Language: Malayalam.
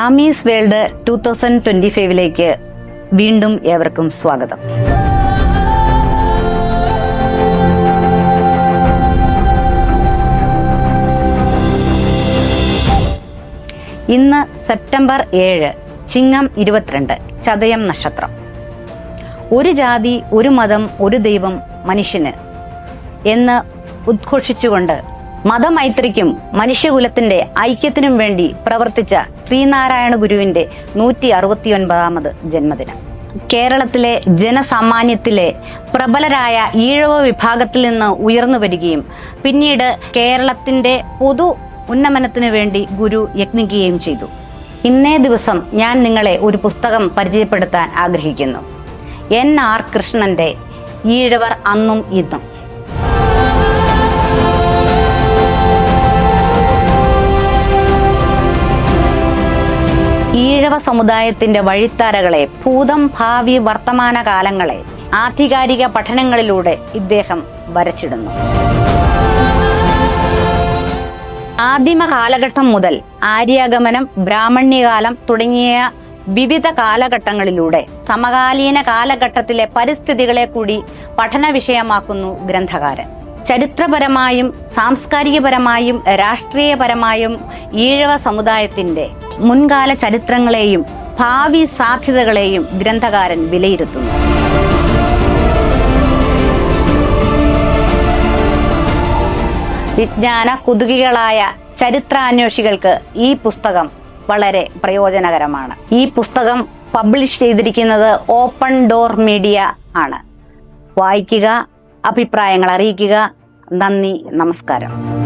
ആമീസ് വേൾഡ് 2025 വീണ്ടും ഏവർക്കും സ്വാഗതം. ഇന്ന് സെപ്റ്റംബർ 7, ചിങ്ങം 22, ചതയം നക്ഷത്രം. ഒരു ജാതി, ഒരു മതം, ഒരു ദൈവം മനുഷ്യന് എന്ന് ഉദ്ഘോഷിച്ചുകൊണ്ട് മതമൈത്രിക്കും മനുഷ്യകുലത്തിന്റെ ഐക്യത്തിനും വേണ്ടി പ്രവർത്തിച്ച ശ്രീനാരായണ ഗുരുവിന്റെ 169ാമത് ജന്മദിനം. കേരളത്തിലെ ജനസാമാന്യത്തിലെ പ്രബലരായ ഈഴവ വിഭാഗത്തിൽ നിന്ന് ഉയർന്നു വരികയും പിന്നീട് കേരളത്തിന്റെ പൊതു ഉന്നമനത്തിനു വേണ്ടി ഗുരു യത്നിക്കുകയും ചെയ്തു. ഇന്നേ ദിവസം ഞാൻ നിങ്ങളെ ഒരു പുസ്തകം പരിചയപ്പെടുത്താൻ ആഗ്രഹിക്കുന്നു. NR കൃഷ്ണന്റെ ഈഴവർ അന്നും ഇന്നും. ഈഴവ സമുദായത്തിന്റെ വഴിത്താരകളെ, ഭൂതം ഭാവി വർത്തമാന കാലങ്ങളെ ആധികാരിക പഠനങ്ങളിലൂടെ ഇദ്ദേഹം വരച്ചിടുന്നു. ആദിമ കാലഘട്ടം മുതൽ ആര്യാഗമനം, ബ്രാഹ്മണ്യകാലം തുടങ്ങിയ വിവിധ കാലഘട്ടങ്ങളിലൂടെ സമകാലീന കാലഘട്ടത്തിലെ പരിസ്ഥിതികളെ കൂടി പഠന വിഷയമാക്കുന്നു ഗ്രന്ഥകാരൻ. ചരിത്രപരമായും സാംസ്കാരികപരമായും രാഷ്ട്രീയപരമായും ഈഴവ സമുദായത്തിന്റെ മുൻകാല ചരിത്രങ്ങളെയും ഭാവി സാധ്യതകളെയും ഗ്രന്ഥകാരൻ വിലയിരുത്തുന്നു. വിജ്ഞാന കുതുകികളായ ചരിത്രാന്വേഷികൾക്ക് ഈ പുസ്തകം വളരെ പ്രയോജനകരമാണ്. ഈ പുസ്തകം പബ്ലിഷ് ചെയ്തിരിക്കുന്നത് ഓപ്പൺ ഡോർ മീഡിയ ആണ്. വായിക്കുക, അഭിപ്രായങ്ങൾ അറിയിക്കുക. നന്ദി, നമസ്കാരം.